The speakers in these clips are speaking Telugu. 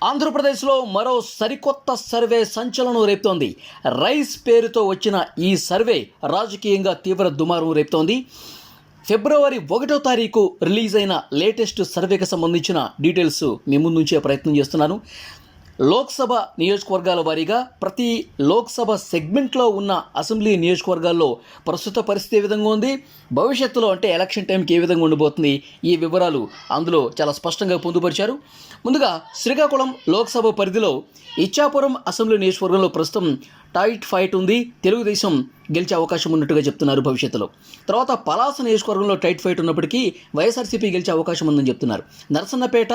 ఆంధ్రప్రదేశ్లో మరో సరికొత్త సర్వే సంచలనం రేపుతోంది. రైస్ పేరుతో వచ్చిన ఈ సర్వే రాజకీయంగా తీవ్ర దుమారం రేపుతోంది. ఫిబ్రవరి 1వ తారీఖు రిలీజ్ అయిన లేటెస్ట్ సర్వేకి సంబంధించిన డీటెయిల్స్ మీ ముందు ఉంచే ప్రయత్నం చేస్తున్నాను. లోక్సభ నియోజకవర్గాల వారీగా ప్రతి లోక్సభ సెగ్మెంట్లో ఉన్న అసెంబ్లీ నియోజకవర్గాల్లో ప్రస్తుత పరిస్థితి ఏ విధంగా ఉంది, భవిష్యత్తులో అంటే ఎలక్షన్ టైంకి ఏ విధంగా ఉండబోతుంది, ఈ వివరాలు అందులో చాలా స్పష్టంగా పొందుపరిచారు. ముందుగా శ్రీకాకుళం లోక్సభ పరిధిలో ఇచ్చాపురం అసెంబ్లీ నియోజకవర్గంలో ప్రస్తుతం టైట్ ఫైట్ ఉంది. తెలుగుదేశం గెలిచే అవకాశం ఉన్నట్టుగా చెప్తున్నారు భవిష్యత్తులో. తర్వాత పలాస నియోజకవర్గంలో టైట్ ఫైట్ ఉన్నప్పటికీ వైఎస్ఆర్సీపీ గెలిచే అవకాశం ఉందని చెప్తున్నారు. నరసన్నపేట,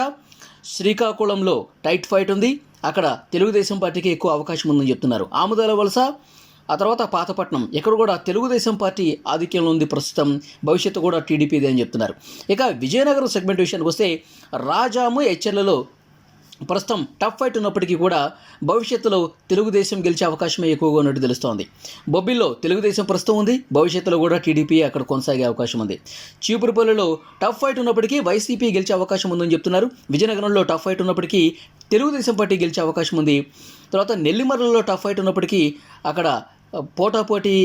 శ్రీకాకుళంలో టైట్ ఫైట్ ఉంది. అక్కడ తెలుగుదేశం పార్టీకి ఎక్కువ అవకాశం ఉందని చెప్తున్నారు. ఆముదాల వలస, ఆ తర్వాత పాతపట్నం, ఇక్కడ కూడా తెలుగుదేశం పార్టీ ఆధిక్యంలో ఉంది ప్రస్తుతం. భవిష్యత్తు కూడా టీడీపీదే అని చెప్తున్నారు. ఇక విజయనగరం సెగ్మెంట్ విషయానికి వస్తే రాజాము, హెచ్చర్లలో ప్రస్తుతం టఫ్ ఫైట్ ఉన్నప్పటికీ కూడా భవిష్యత్తులో తెలుగుదేశం గెలిచే అవకాశమే ఎక్కువగా ఉన్నట్టు తెలుస్తోంది. బొబ్బిల్లో తెలుగుదేశం ప్రస్తుతం ఉంది, భవిష్యత్తులో కూడా టీడీపీ అక్కడ కొనసాగే అవకాశం ఉంది. చీపురుపల్లిలో టఫ్ ఫైట్ ఉన్నప్పటికీ వైసీపీ గెలిచే అవకాశం ఉందని చెప్తున్నారు. విజయనగరంలో టఫ్ ఫైట్ ఉన్నప్పటికీ తెలుగుదేశం పార్టీ గెలిచే అవకాశం ఉంది. తర్వాత నెల్లిమర్లలో టఫ్ ఫైట్ ఉన్నప్పటికీ అక్కడ పోటాపోటీ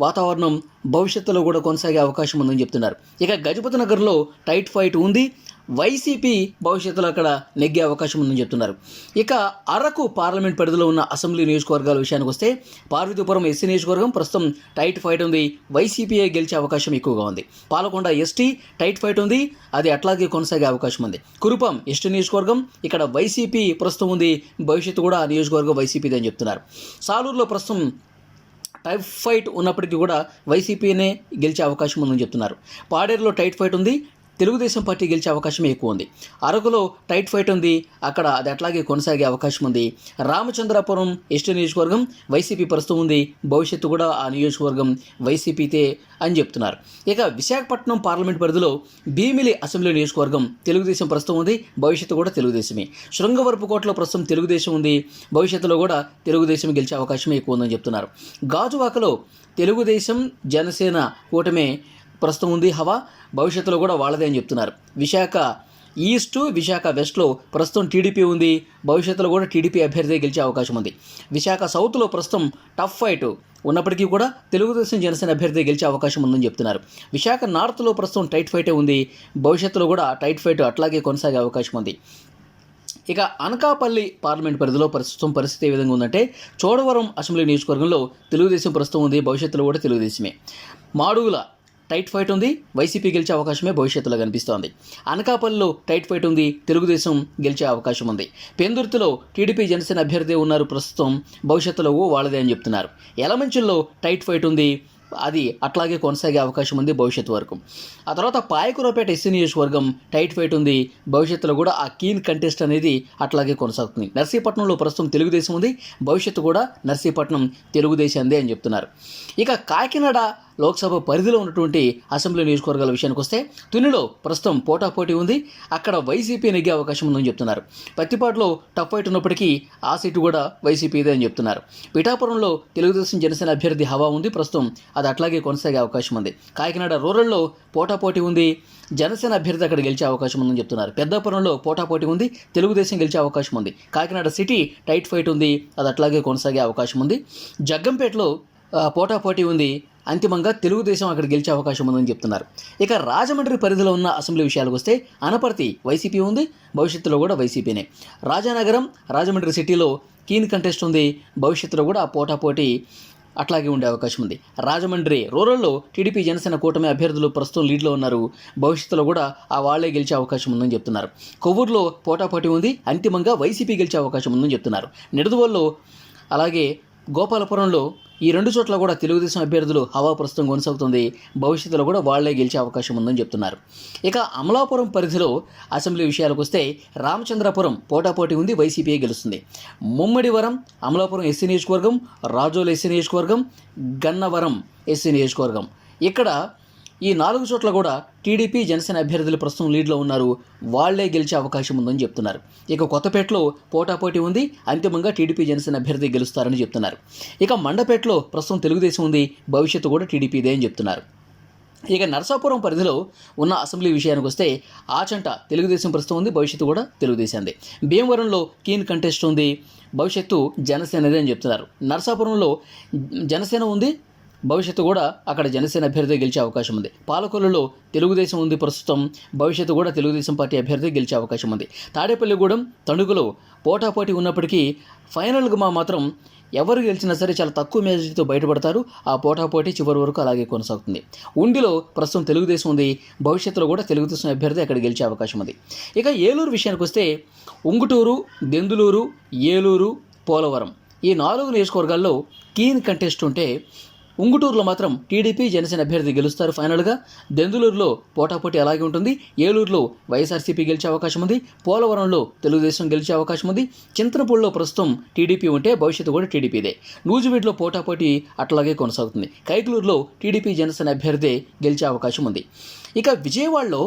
వాతావరణం భవిష్యత్తులో కూడా కొనసాగే అవకాశం ఉందని చెప్తున్నారు. ఇక గజపతి నగర్లో టైట్ ఫైట్ ఉంది, వైసీపీ భవిష్యత్తులో అక్కడ నెగ్గే అవకాశం ఉందని చెప్తున్నారు. ఇక అరకు పార్లమెంట్ పరిధిలో ఉన్న అసెంబ్లీ నియోజకవర్గాల విషయానికి వస్తే పార్వతీపురం ఎస్సీ నియోజకవర్గం ప్రస్తుతం టైట్ ఫైట్ ఉంది, వైసీపీఏ గెలిచే అవకాశం ఎక్కువగా ఉంది. పాలకొండ ఎస్టీ టైట్ ఫైట్ ఉంది, అది అట్లాగే కొనసాగే అవకాశం ఉంది. కురుపం ఎస్టీ నియోజకవర్గం, ఇక్కడ వైసీపీ ప్రస్తుతం ఉంది, భవిష్యత్తు కూడా ఆ నియోజకవర్గం వైసీపీదే అని చెప్తున్నారు. సాలూరులో ప్రస్తుతం టైట్ ఫైట్ ఉన్నప్పటికీ కూడా వైసీపీనే గెలిచే అవకాశం ఉందని చెప్తున్నారు. పాడేరులో టైట్ ఫైట్ ఉంది, తెలుగుదేశం పార్టీ గెలిచే అవకాశం ఎక్కువ ఉంది. అరకులో టైట్ ఫైట్ ఉంది, అక్కడ అది అట్లాగే కొనసాగే అవకాశం ఉంది. రామచంద్రాపురం ఎస్టీ నియోజకవర్గం వైసీపీ ప్రస్తుతం ఉంది, భవిష్యత్తు కూడా ఆ నియోజకవర్గం వైసీపీతే అని చెప్తున్నారు. ఇక విశాఖపట్నం పార్లమెంట్ పరిధిలో భీమిలి అసెంబ్లీ నియోజకవర్గం తెలుగుదేశం ప్రస్తుతం ఉంది, భవిష్యత్తు కూడా తెలుగుదేశమే. శృంగవరపుకోటలో ప్రస్తుతం తెలుగుదేశం ఉంది, భవిష్యత్తులో కూడా తెలుగుదేశం గెలిచే అవకాశం ఎక్కువ ఉందని చెప్తున్నారు. గాజువాకలో తెలుగుదేశం జనసేన కూటమే ప్రస్తుతం ఉంది హవా, భవిష్యత్తులో కూడా వాళ్ళదే అని చెప్తున్నారు. విశాఖ ఈస్టు, విశాఖ వెస్ట్లో ప్రస్తుతం టీడీపీ ఉంది, భవిష్యత్తులో కూడా టీడీపీ అభ్యర్థి గెలిచే అవకాశం ఉంది. విశాఖ సౌత్లో ప్రస్తుతం టఫ్ ఫైట్ ఉన్నప్పటికీ కూడా తెలుగుదేశం జనసేన అభ్యర్థి గెలిచే అవకాశం ఉందని చెప్తున్నారు. విశాఖ నార్త్లో ప్రస్తుతం టైట్ ఫైటే ఉంది, భవిష్యత్తులో కూడా టైట్ ఫైట్ అట్లాగే కొనసాగే అవకాశం ఉంది. ఇక అనకాపల్లి పార్లమెంట్ పరిధిలో ప్రస్తుతం పరిస్థితి ఏ విధంగా ఉందంటే చోడవరం అసెంబ్లీ నియోజకవర్గంలో తెలుగుదేశం ప్రస్తుతం ఉంది, భవిష్యత్తులో కూడా తెలుగుదేశమే. మాడుగుల టైట్ ఫైట్ ఉంది, వైసీపీ గెలిచే అవకాశమే భవిష్యత్తులో కనిపిస్తోంది. అనకాపల్లిలో టైట్ ఫైట్ ఉంది, తెలుగుదేశం గెలిచే అవకాశం ఉంది. పెందుర్తిలో టీడీపీ జనసేన అభ్యర్థి ఉన్నారు ప్రస్తుతం, భవిష్యత్తులో వాళ్ళదే అని చెప్తున్నారు. యలమంచిల్లో టైట్ ఫైట్ ఉంది, అది అట్లాగే కొనసాగే అవకాశం ఉంది భవిష్యత్తు వరకు. ఆ తర్వాత పాయకురావుపేట ఎస్సీ నియోజకవర్గం టైట్ ఫైట్ ఉంది, భవిష్యత్తులో కూడా ఆ కీన్ కంటెస్ట్ అనేది అట్లాగే కొనసాగుతుంది. నర్సీపట్నంలో ప్రస్తుతం తెలుగుదేశం ఉంది, భవిష్యత్తు కూడా నర్సీపట్నం తెలుగుదేశందే అని చెప్తున్నారు. ఇక కాకినాడ లోక్సభ పరిధిలో ఉన్నటువంటి అసెంబ్లీ నియోజకవర్గాల విషయానికి వస్తే తునిలో ప్రస్తుతం పోటాపోటీ ఉంది, అక్కడ వైసీపీ నెగ్గే అవకాశం ఉందని చెప్తున్నారు. పత్తిపాటులో టఫ్ ఫైట్ ఉన్నప్పటికీ ఆ సీటు కూడా వైసీపీదే అని చెప్తున్నారు. పిఠాపురంలో తెలుగుదేశం జనసేన అభ్యర్థి హవా ఉంది, ప్రస్తుతం అది అట్లాగే కొనసాగే అవకాశం ఉంది. కాకినాడ రూరల్లో పోటాపోటీ ఉంది, జనసేన అభ్యర్థి అక్కడ గెలిచే అవకాశం ఉందని చెప్తున్నారు. పెద్దాపురంలో పోటాపోటీ ఉంది, తెలుగుదేశం గెలిచే అవకాశం ఉంది. కాకినాడ సిటీ టైట్ ఫైట్ ఉంది, అది అట్లాగే కొనసాగే అవకాశం ఉంది. జగ్గంపేటలో పోటాపోటీ ఉంది, అంతిమంగా తెలుగుదేశం అక్కడ గెలిచే అవకాశం ఉందని చెప్తున్నారు. ఇక రాజమండ్రి పరిధిలో ఉన్న అసెంబ్లీ విషయాలకు వస్తే అనపర్తి వైసీపీ ఉంది, భవిష్యత్తులో కూడా వైసీపీనే. రాజానగరం రాజమండ్రి సిటీలో కీన్ కంటెస్ట్ ఉంది, భవిష్యత్తులో కూడా ఆ పోటాపోటీ అట్లాగే ఉండే అవకాశం ఉంది. రాజమండ్రి రూరల్లో టీడీపీ జనసేన కూటమి అభ్యర్థులు ప్రస్తుతం లీడ్లో ఉన్నారు, భవిష్యత్తులో కూడా ఆ వాళ్లే గెలిచే అవకాశం ఉందని చెప్తున్నారు. కొవ్వూరులో పోటాపోటీ ఉంది, అంతిమంగా వైసీపీ గెలిచే అవకాశం ఉందని చెప్తున్నారు. నిడదవోల్లో అలాగే గోపాలపురంలో ఈ రెండు చోట్ల కూడా తెలుగుదేశం అభ్యర్థులు హవా ప్రస్తుతం కొనసాగుతుంది, భవిష్యత్తులో కూడా వాళ్లే గెలిచే అవకాశం ఉందని చెప్తున్నారు. ఇక అమలాపురం పరిధిలో అసెంబ్లీ విషయాలకు వస్తే రామచంద్రపురం పోటాపోటీ ఉంది, వైసీపీ గెలుస్తుంది. ముమ్మడివరం అమలాపురం ఎస్సీ నియోజకవర్గం, రాజోలు ఎస్సీ నియోజకవర్గం, గన్నవరం ఎస్సీ నియోజకవర్గం, ఇక్కడ ఈ 4 చోట్ల కూడా టీడీపీ జనసేన అభ్యర్థులు ప్రస్తుతం లీడ్లో ఉన్నారు, వాళ్లే గెలిచే అవకాశం ఉందని చెప్తున్నారు. ఇక కొత్తపేటలో పోటాపోటీ ఉంది, అంతిమంగా టీడీపీ జనసేన అభ్యర్థి గెలుస్తారని చెప్తున్నారు. ఇక మండపేటలో ప్రస్తుతం తెలుగుదేశం ఉంది, భవిష్యత్తు కూడా టీడీపీదే అని చెప్తున్నారు. ఇక నరసాపురం పరిధిలో ఉన్న అసెంబ్లీ విషయానికి వస్తే ఆచంట తెలుగుదేశం ప్రస్తుతం ఉంది, భవిష్యత్తు కూడా తెలుగుదేశంది. భీమవరంలో కీన్ కంటెస్ట్ ఉంది, భవిష్యత్తు జనసేనదే అని చెప్తున్నారు. నరసాపురంలో జనసేన ఉంది, భవిష్యత్తు కూడా అక్కడ జనసేన అభ్యర్థి గెలిచే అవకాశం ఉంది. పాలకొల్లులో తెలుగుదేశం ఉంది ప్రస్తుతం, భవిష్యత్తు కూడా తెలుగుదేశం పార్టీ అభ్యర్థి గెలిచే అవకాశం ఉంది. తాడేపల్లిగూడెం, తణుకులో పోటాపోటీ ఉన్నప్పటికీ ఫైనల్గా మాత్రం ఎవరు గెలిచినా సరే చాలా తక్కువ మెజారిటీతో బయటపడతారు. ఆ పోటాపోటీ చివరి వరకు అలాగే కొనసాగుతుంది. ఉండిలో ప్రస్తుతం తెలుగుదేశం ఉంది, భవిష్యత్తులో కూడా తెలుగుదేశం అభ్యర్థి అక్కడ గెలిచే అవకాశం ఉంది. ఇక ఏలూరు విషయానికి వస్తే ఉంగుటూరు, దెందులూరు, ఏలూరు, పోలవరం ఈ 4 నియోజకవర్గాల్లో కీన్ కంటెస్ట్ ఉంటే ఉంగుటూరులో మాత్రం టీడీపీ జనసేన అభ్యర్థి గెలుస్తారు ఫైనల్గా. దెందులూరులో పోటాపోటీ అలాగే ఉంటుంది. ఏలూరులో వైఎస్ఆర్సీపీ గెలిచే అవకాశం ఉంది. పోలవరంలో తెలుగుదేశం గెలిచే అవకాశం ఉంది. చింతనపూడిలో ప్రస్తుతం టీడీపీ ఉంటే భవిష్యత్తు కూడా టీడీపీదే. నూజివీడులో పోటాపోటీ అట్లాగే కొనసాగుతుంది. కైకలూరులో టీడీపీ జనసేన అభ్యర్థి గెలిచే అవకాశం ఉంది. ఇక విజయవాడలో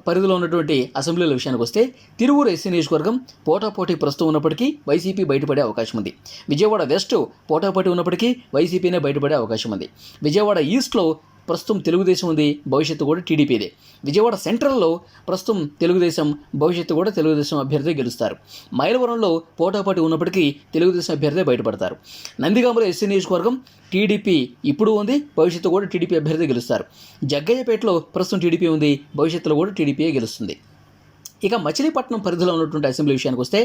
పరిధిలో ఉన్నటువంటి అసెంబ్లీల విషయానికి వస్తే తిరువూరు ఎస్సీ నియోజకవర్గం పోటాపోటీ ప్రస్తుతం ఉన్నప్పటికీ వైసీపీ బయటపడే అవకాశం ఉంది. విజయవాడ వెస్ట్ పోటాపోటీ ఉన్నప్పటికీ వైసీపీనే బయటపడే అవకాశం ఉంది. విజయవాడ ఈస్ట్లో ప్రస్తుతం తెలుగుదేశం ఉంది, భవిష్యత్తు కూడా టీడీపీదే. విజయవాడ సెంట్రల్లో ప్రస్తుతం తెలుగుదేశం, భవిష్యత్తు కూడా తెలుగుదేశం అభ్యర్థి గెలుస్తారు. మైలవరంలో పోటాపోటీ ఉన్నప్పటికీ తెలుగుదేశం అభ్యర్థి బయటపడతారు. నందిగామలో ఎస్సీ నియోజకవర్గం టీడీపీ ఇప్పుడు ఉంది, భవిష్యత్తు కూడా టీడీపీ అభ్యర్థి గెలుస్తారు. జగ్గయ్యపేటలో ప్రస్తుతం టీడీపీ ఉంది, భవిష్యత్తులో కూడా టీడీపీయే గెలుస్తుంది. ఇక మచిలీపట్నం పరిధిలో ఉన్నటువంటి అసెంబ్లీ విషయానికి వస్తే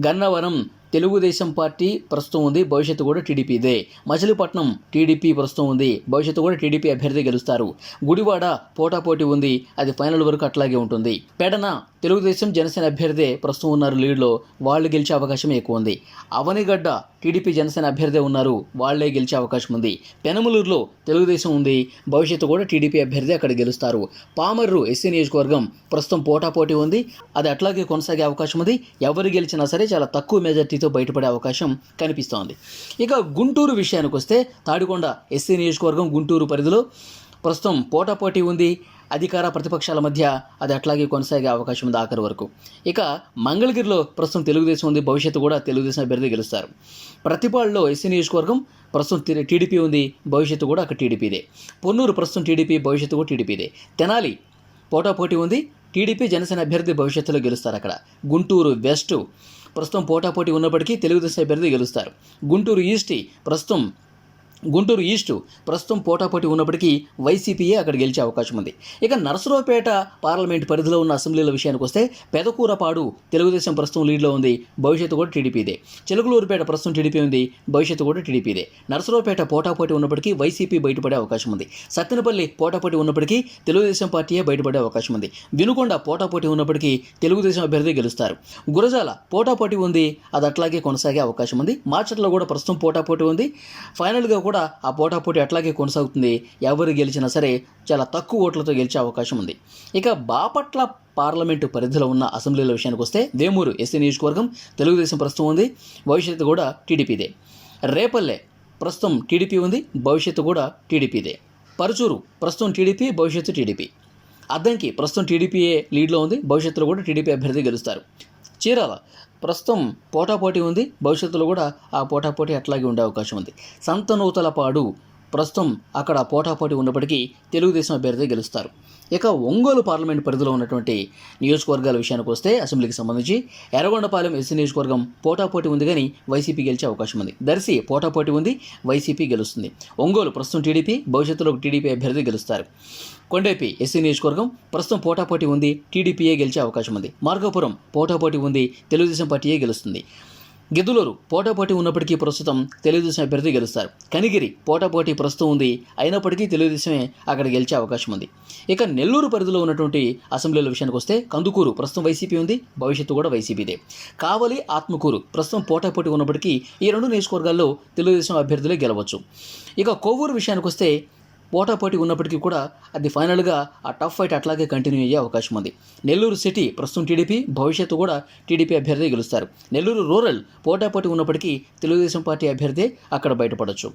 గన్నవరం తెలుగుదేశం పార్టీ ప్రస్తుతం ఉంది, భవిష్యత్తు కూడా టీడీపీదే. మచిలీపట్నం టీడీపీ ప్రస్తుతం ఉంది, భవిష్యత్తు కూడా టీడీపీ అభ్యర్థి గెలుస్తారు. గుడివాడ పోటాపోటీ ఉంది, అది ఫైనల్ వరకు అట్లాగే ఉంటుంది. పెడన తెలుగుదేశం జనసేన అభ్యర్థి ప్రస్తుతం ఉన్నారు లీడ్లో, వాళ్ళు గెలిచే అవకాశం ఎక్కువ ఉంది. అవనిగడ్డ టీడీపీ జనసేన అభ్యర్థి ఉన్నారు, వాళ్లే గెలిచే అవకాశం ఉంది. పెనమలూరులో తెలుగుదేశం ఉంది, భవిష్యత్తు కూడా టీడీపీ అభ్యర్థి అక్కడ గెలుస్తారు. పామర్రు ఎస్సీ నియోజకవర్గం ప్రస్తుతం పోటాపోటీ ఉంది, అది అట్లాగే కొనసాగే అవకాశం ఉంది. ఎవరు గెలిచినా సరే చాలా తక్కువ మెజార్టీతో బయటపడే అవకాశం కనిపిస్తోంది. ఇక గుంటూరు విషయానికి వస్తే తాడికొండ ఎస్సీ నియోజకవర్గం గుంటూరు పరిధిలో ప్రస్తుతం పోటాపోటీ ఉంది, అధికార ప్రతిపక్షాల మధ్య అది అట్లాగే కొనసాగే అవకాశం ఉంది ఆఖరి వరకు. ఇక మంగళగిరిలో ప్రస్తుతం తెలుగుదేశం ఉంది, భవిష్యత్తు కూడా తెలుగుదేశం అభ్యర్థి గెలుస్తారు. ప్రతిపాడులో ఎస్సీ నియోజకవర్గం ప్రస్తుతం టీడీపీ ఉంది, భవిష్యత్తు కూడా అక్కడ టీడీపీదే. పొన్నూరు ప్రస్తుతం టీడీపీ, భవిష్యత్తు కూడా టీడీపీదే. తెనాలి పోటాపోటీ ఉంది, టీడీపీ జనసేన అభ్యర్థి భవిష్యత్తులో గెలుస్తారు అక్కడ. గుంటూరు వెస్ట్ ప్రస్తుతం పోటాపోటీ ఉన్నప్పటికీ తెలుగుదేశం అభ్యర్థి గెలుస్తారు. గుంటూరు ఈస్టు ప్రస్తుతం పోటాపోటీ ఉన్నప్పటికీ వైసీపీయే అక్కడ గెలిచే అవకాశం ఉంది. ఇక నరసరావుపేట పార్లమెంట్ పరిధిలో ఉన్న అసెంబ్లీల విషయానికి వస్తే పెదకూరపాడు తెలుగుదేశం ప్రస్తుతం లీడ్లో ఉంది, భవిష్యత్తు కూడా టీడీపీదే. చిలకలూరుపేట ప్రస్తుతం టీడీపీ ఉంది, భవిష్యత్తు కూడా టీడీపీదే. నరసరావుపేట పోటాపోటీ ఉన్నప్పటికీ వైసీపీ బయటపడే అవకాశం ఉంది. సత్తెనపల్లి పోటాపోటీ ఉన్నప్పటికీ తెలుగుదేశం పార్టీయే బయటపడే అవకాశం ఉంది. వినుకొండ పోటాపోటీ ఉన్నప్పటికీ తెలుగుదేశం అభ్యర్థి గెలుస్తారు. గురజాల పోటాపోటీ ఉంది, అది అట్లాగే కొనసాగే అవకాశం ఉంది. మార్చట్లో కూడా ప్రస్తుతం పోటాపోటీ ఉంది, ఫైనల్గా కూడా ఆ పోటాపోటీ అట్లాగే కొనసాగుతుంది. ఎవరు గెలిచినా సరే చాలా తక్కువ ఓట్లతో గెలిచే అవకాశం ఉంది. ఇక బాపట్ల పార్లమెంటు పరిధిలో ఉన్న అసెంబ్లీల విషయానికి వస్తే వేమూరు ఎస్సీ నియోజకవర్గం తెలుగుదేశం ప్రస్తుతం ఉంది, భవిష్యత్తు కూడా టీడీపీదే. రేపల్లె ప్రస్తుతం టీడీపీ ఉంది, భవిష్యత్తు కూడా టీడీపీదే. పరుచూరు ప్రస్తుతం టీడీపీ, భవిష్యత్తు టీడీపీ. అద్దంకి ప్రస్తుతం టీడీపీయే లీడ్లో ఉంది, భవిష్యత్తులో కూడా టీడీపీ అభ్యర్థి గెలుస్తారు. చీరాల ప్రస్తుతం పోటాపోటీ ఉంది, భవిష్యత్తులో కూడా ఆ పోటాపోటీ అట్లాగే ఉండే అవకాశం ఉంది. సంతనూతలపాడు ప్రస్తుతం అక్కడ పోటాపోటీ ఉన్నప్పటికీ తెలుగుదేశం అభ్యర్థి గెలుస్తారు. ఇక ఒంగోలు పార్లమెంట్ పరిధిలో ఉన్నటువంటి నియోజకవర్గాల విషయానికి వస్తే అసెంబ్లీకి సంబంధించి ఎర్రగొండపాలెం ఎస్సీ నియోజకవర్గం పోటాపోటీ ఉంది కానీ వైసీపీ గెలిచే అవకాశం ఉంది. దర్శి పోటాపోటీ ఉంది, వైసీపీ గెలుస్తుంది. ఒంగోలు ప్రస్తుతం టీడీపీ, భవిష్యత్తులో టీడీపీ అభ్యర్థి గెలుస్తారు. కొండేపి ఎస్సీ నియోజకవర్గం ప్రస్తుతం పోటాపోటీ ఉంది, టీడీపీయే గెలిచే అవకాశం ఉంది. మార్గపురం పోటాపోటీ ఉంది, తెలుగుదేశం పార్టీయే గెలుస్తుంది. గిద్దులూరు పోటాపోటీ ఉన్నప్పటికీ ప్రస్తుతం తెలుగుదేశం అభ్యర్థి గెలుస్తారు. కనిగిరి పోటాపోటీ ప్రస్తుతం ఉంది, అయినప్పటికీ తెలుగుదేశమే అక్కడ గెలిచే అవకాశం ఉంది. ఇక నెల్లూరు పరిధిలో ఉన్నటువంటి అసెంబ్లీల విషయానికి వస్తే కందుకూరు ప్రస్తుతం వైసీపీ ఉంది, భవిష్యత్తు కూడా వైసీపీదే. కావలి, ఆత్మకూరు ప్రస్తుతం పోటాపోటీ ఉన్నప్పటికీ ఈ 2 నియోజకవర్గాల్లో తెలుగుదేశం అభ్యర్థులే గెలవచ్చు. ఇక కొవ్వూరు విషయానికి వస్తే పోటాపోటీ ఉన్నప్పటికీ కూడా అది ఫైనల్గా ఆ టఫ్ ఫైట్ అట్లాగే కంటిన్యూ అయ్యే అవకాశం ఉంది. నెల్లూరు సిటీ ప్రస్తుతం టీడీపీ, భవిష్యత్తు కూడా టీడీపీ అభ్యర్థి గెలుస్తారు. నెల్లూరు రూరల్ పోటాపోటీ ఉన్నప్పటికీ తెలుగుదేశం పార్టీ అభ్యర్థి అక్కడ బయటపడవచ్చు.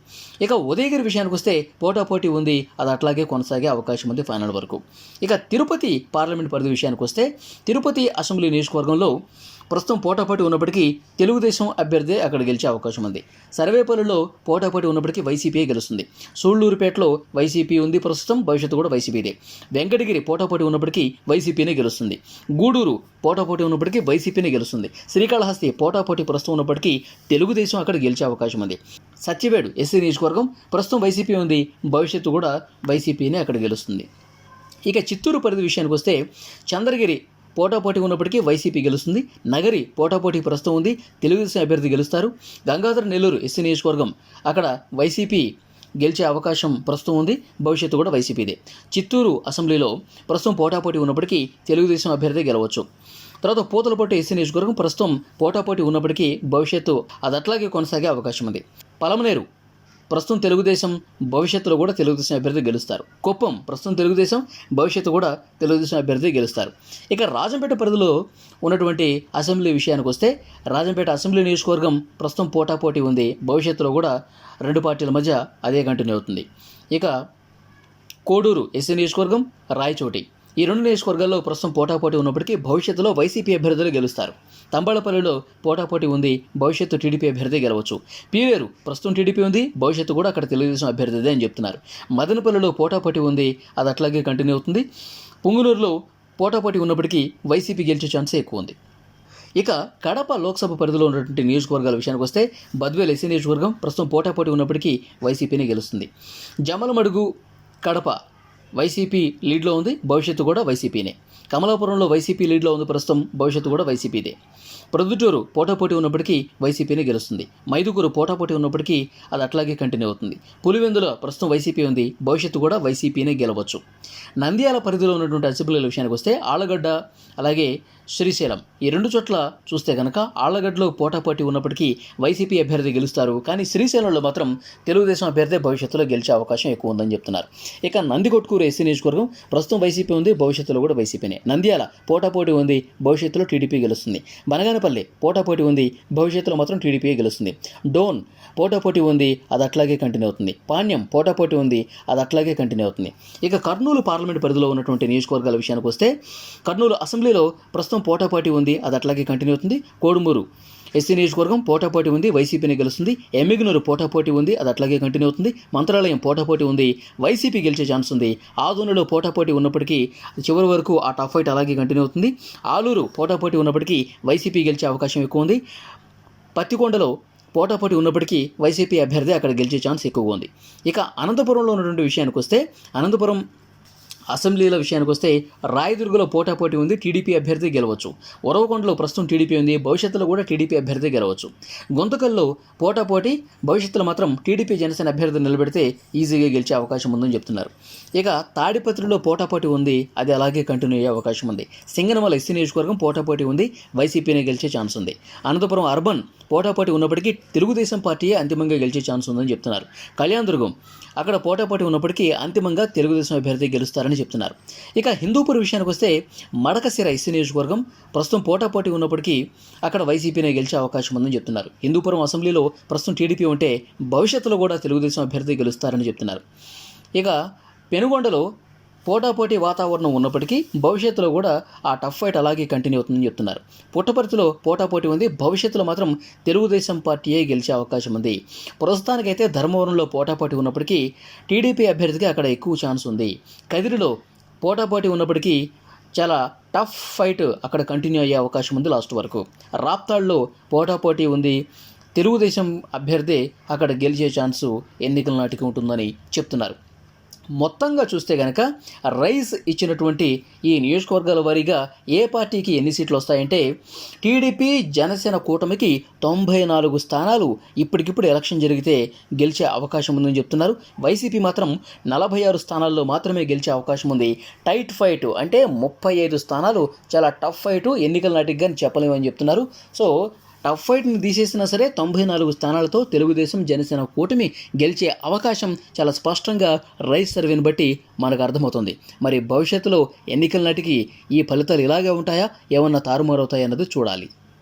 ఇక ఉదయగిరి విషయానికి వస్తే పోటాపోటీ ఉంది, అది అట్లాగే కొనసాగే అవకాశం ఉంది ఫైనల్ వరకు. ఇక తిరుపతి పార్లమెంట్ పరిధి విషయానికి వస్తే తిరుపతి అసెంబ్లీ నియోజకవర్గంలో ప్రస్తుతం పోటాపోటీ ఉన్నప్పటికీ తెలుగుదేశం అభ్యర్థి అక్కడ గెలిచే అవకాశం ఉంది. సర్వేపల్లిలో పోటాపోటీ ఉన్నప్పటికీ వైసీపీ గెలుస్తుంది. సూళ్లూరుపేటలో వైసీపీ ఉంది ప్రస్తుతం, భవిష్యత్తు కూడా వైసీపీదే. వెంకటగిరి పోటాపోటీ ఉన్నప్పటికీ వైసీపీనే గెలుస్తుంది. గూడూరు పోటాపోటీ ఉన్నప్పటికీ వైసీపీనే గెలుస్తుంది. శ్రీకాళహస్తి పోటాపోటీ ప్రస్తుతం ఉన్నప్పటికీ తెలుగుదేశం అక్కడ గెలిచే అవకాశం ఉంది. సత్యవేడు ఎస్సీ నియోజకవర్గం ప్రస్తుతం వైసీపీ ఉంది, భవిష్యత్తు కూడా వైసీపీనే అక్కడ గెలుస్తుంది. ఇక చిత్తూరు పరిధి విషయానికి వస్తే చంద్రగిరి పోటాపోటీ ఉన్నప్పటికీ వైసీపీ గెలుస్తుంది. నగరి పోటాపోటీ ప్రస్తుతం ఉంది, తెలుగుదేశం అభ్యర్థి గెలుస్తారు. గంగాధర నెల్లూరు ఎస్సీ నియోజకవర్గం అక్కడ వైసీపీ గెలిచే అవకాశం ప్రస్తుతం ఉంది, భవిష్యత్తు కూడా వైసీపీదే. చిత్తూరు అసెంబ్లీలో ప్రస్తుతం పోటాపోటీ ఉన్నప్పటికీ తెలుగుదేశం అభ్యర్థి గెలవచ్చు. తర్వాత పూతలపట్టు ఎస్సీ నియోజకవర్గం ప్రస్తుతం పోటాపోటీ ఉన్నప్పటికీ భవిష్యత్తు అది అట్లాగే కొనసాగే అవకాశం ఉంది. పలమనేరు ప్రస్తుతం తెలుగుదేశం, భవిష్యత్తులో కూడా తెలుగుదేశం అభ్యర్థి గెలుస్తారు. కుప్పం ప్రస్తుతం తెలుగుదేశం, భవిష్యత్తు కూడా తెలుగుదేశం అభ్యర్థి గెలుస్తారు. ఇక రాజంపేట పరిధిలో ఉన్నటువంటి అసెంబ్లీ విషయానికి వస్తే రాజంపేట అసెంబ్లీ నియోజకవర్గం ప్రస్తుతం పోటాపోటీ ఉంది, భవిష్యత్తులో కూడా రెండు పార్టీల మధ్య అదే కంటిన్యూ అవుతుంది. ఇక కోడూరు ఎస్సీ నియోజకవర్గం, రాయచోటి ఈ రెండు నియోజకవర్గాల్లో ప్రస్తుతం పోటాపోటీ ఉన్నప్పటికీ భవిష్యత్తులో వైసీపీ అభ్యర్థులు గెలుస్తారు. తంబాళపల్లిలో పోటాపోటీ ఉంది, భవిష్యత్తు టీడీపీ అభ్యర్థి గెలవచ్చు. పీలేరు ప్రస్తుతం టీడీపీ ఉంది, భవిష్యత్తు కూడా అక్కడ తెలుగుదేశం అభ్యర్థిదే అని చెప్తున్నారు. మదనపల్లిలో పోటాపోటీ ఉంది, అది అట్లాగే కంటిన్యూ అవుతుంది. పుంగునూరులో పోటాపోటీ ఉన్నప్పటికీ వైసీపీ గెలిచే ఛాన్సే ఎక్కువ ఉంది. ఇక కడప లోక్సభ పరిధిలో ఉన్నటువంటి నియోజకవర్గాల విషయానికి వస్తే బద్వేల్ ఎస్సీ నియోజకవర్గం ప్రస్తుతం పోటాపోటీ ఉన్నప్పటికీ వైసీపీనే గెలుస్తుంది. జమలమడుగు కడప వైసీపీ లీడ్లో ఉంది, భవిష్యత్తు కూడా వైసీపీనే. కమలాపురంలో వైసీపీ లీడ్లో ఉంది ప్రస్తుతం, భవిష్యత్తు కూడా వైసీపీదే. ప్రొద్దుటూరు పోటాపోటీ ఉన్నప్పటికీ వైసీపీనే గెలుస్తుంది. మైదుకూరు పోటాపోటీ ఉన్నప్పటికీ అది అట్లాగే కంటిన్యూ అవుతుంది. పులివెందులో ప్రస్తుతం వైసీపీ ఉంది, భవిష్యత్తు కూడా వైసీపీనే గెలవచ్చు. నంద్యాల పరిధిలో ఉన్నటువంటి అసెంబ్లీల విషయానికి వస్తే ఆళ్లగడ్డ అలాగే శ్రీశైలం ఈ రెండు చోట్ల చూస్తే కనుక ఆళ్లగడ్డలో పోటాపోటీ ఉన్నప్పటికీ వైసీపీ అభ్యర్థి గెలుస్తారు, కానీ శ్రీశైలంలో మాత్రం తెలుగుదేశం అభ్యర్థి భవిష్యత్తులో గెలిచే అవకాశం ఎక్కువ ఉందని చెప్తున్నారు. ఇక నందికొట్కూరు ఎస్సీ నియోజకవర్గం ప్రస్తుతం వైసీపీ ఉంది, భవిష్యత్తులో కూడా వైసీపీనే. నంద్యాల పోటాపోటీ ఉంది, భవిష్యత్తులో టీడీపీ గెలుస్తుంది. బనగానపల్లి పోటాపోటీ ఉంది, భవిష్యత్తులో మాత్రం టీడీపీ గెలుస్తుంది. డోన్ పోటాపోటీ ఉంది, అది అట్లాగే కంటిన్యూ అవుతుంది. పాణ్యం పోటాపోటీ ఉంది, అది అట్లాగే కంటిన్యూ అవుతుంది. ఇక కర్నూలు పార్లమెంట్ పరిధిలో ఉన్నటువంటి నియోజకవర్గాల విషయానికి వస్తే కర్నూలు అసెంబ్లీలో ప్రస్తుతం పోటాపోటీ ఉంది, అది అట్లాగే కంటిన్యూ అవుతుంది. కోడుమూరు ఎస్సీ నియోజకవర్గం పోటాపోటీ ఉంది, వైసీపీని గెలుస్తుంది. ఎమ్మిగనూరు పోటాపోటీ ఉంది, అది అట్లాగే కంటిన్యూ అవుతుంది. మంత్రాలయం పోటాపోటీ ఉంది, వైసీపీ గెలిచే ఛాన్స్ ఉంది. ఆదోనిలో పోటాపోటీ ఉన్నప్పటికీ చివరి వరకు ఆ టఫ్ ఫైట్ అలాగే కంటిన్యూ అవుతుంది. ఆలూరు పోటాపోటీ ఉన్నప్పటికీ వైసీపీ గెలిచే అవకాశం ఎక్కువ ఉంది. పత్తికొండలో పోటాపోటీ ఉన్నప్పటికీ వైసీపీ అభ్యర్థి అక్కడ గెలిచే ఛాన్స్ ఎక్కువగా ఉంది. ఇక అనంతపురంలో ఉన్నటువంటి విషయానికి వస్తే అనంతపురం అసెంబ్లీల విషయానికి వస్తే రాయదుర్గలో పోటాపోటీ ఉంది, టీడీపీ అభ్యర్థి గెలవచ్చు. ఉరవకొండలో ప్రస్తుతం టీడీపీ ఉంది, భవిష్యత్తులో కూడా టీడీపీ అభ్యర్థి గెలవచ్చు. గుంతకల్లో పోటాపోటీ, భవిష్యత్తులో మాత్రం టీడీపీ జనసేన అభ్యర్థి నిలబెడితే ఈజీగా గెలిచే అవకాశం ఉందని చెప్తున్నారు. ఇక తాడిపత్రిలో పోటాపోటీ ఉంది, అది అలాగే కంటిన్యూ అయ్యే అవకాశం ఉంది. సింగనమల ఎస్సీ నియోజకవర్గం పోటాపోటీ ఉంది, వైసీపీనే గెలిచే ఛాన్స్ ఉంది. అనంతపురం అర్బన్ పోటాపోటీ ఉన్నప్పటికీ తెలుగుదేశం పార్టీయే అంతిమంగా గెలిచే ఛాన్స్ ఉందని చెప్తున్నారు. కళ్యాణదుర్గం అక్కడ పోటాపోటీ ఉన్నప్పటికీ అంతిమంగా తెలుగుదేశం అభ్యర్థి గెలుస్తారని చెప్తున్నారు. ఇక హిందూపూర్ విషయానికి వస్తే మడకశిర ఎస్సీ నియోజకవర్గం ప్రస్తుతం పోటాపోటీ ఉన్నప్పటికీ అక్కడ వైసీపీనే గెలిచే అవకాశం ఉందని చెప్తున్నారు. హిందూపురం అసెంబ్లీలో ప్రస్తుతం టీడీపీ ఉంటే భవిష్యత్తులో కూడా తెలుగుదేశం అభ్యర్థి గెలుస్తారని చెప్తున్నారు. ఇక పెనుగొండలో పోటాపోటీ వాతావరణం ఉన్నప్పటికీ భవిష్యత్తులో కూడా ఆ టఫ్ ఫైట్ అలాగే కంటిన్యూ అవుతుందని చెప్తున్నారు. పుట్టపర్తిలో పోటాపోటీ ఉంది, భవిష్యత్తులో మాత్రం తెలుగుదేశం పార్టీయే గెలిచే అవకాశం ఉంది. ప్రస్తుతానికైతే ధర్మవరంలో పోటాపోటీ ఉన్నప్పటికీ టీడీపీ అభ్యర్థికి అక్కడ ఎక్కువ ఛాన్స్ ఉంది. కదిరిలో పోటాపోటీ ఉన్నప్పటికీ చాలా టఫ్ ఫైట్ అక్కడ కంటిన్యూ అయ్యే అవకాశం ఉంది లాస్ట్ వరకు. రాప్తాడ్లో పోటాపోటీ ఉంది, తెలుగుదేశం అభ్యర్థి అక్కడ గెలిచే ఛాన్సు ఎన్నికల నాటికి ఉంటుందని చెప్తున్నారు. మొత్తంగా చూస్తే కనుక రైస్ ఇచ్చినటువంటి ఈ నియోజకవర్గాల వారీగా ఏ పార్టీకి ఎన్ని సీట్లు వస్తాయంటే టీడీపీ జనసేన కూటమికి 94 స్థానాలు ఇప్పటికిప్పుడు ఎలక్షన్ జరిగితే గెలిచే అవకాశం ఉందని చెప్తున్నారు. వైసీపీ మాత్రం 46 స్థానాల్లో మాత్రమే గెలిచే అవకాశం ఉంది. టైట్ ఫైట్ అంటే 35 స్థానాలు చాలా టఫ్ ఫైట్, ఎన్నికల నాటికి కానీ చెప్పలేమని చెప్తున్నారు. సో టఫ్ ఫైట్ని తీసేసినా సరే 94 స్థానాలతో తెలుగుదేశం జనసేన కూటమి గెలిచే అవకాశం చాలా స్పష్టంగా రైస్ సర్వేని బట్టి మనకు అర్థమవుతుంది. మరి భవిష్యత్తులో ఎన్నికల నాటికి ఈ ఫలితాలు ఇలాగే ఉంటాయా, ఏమన్నా తారుమారవుతాయా అన్నది చూడాలి.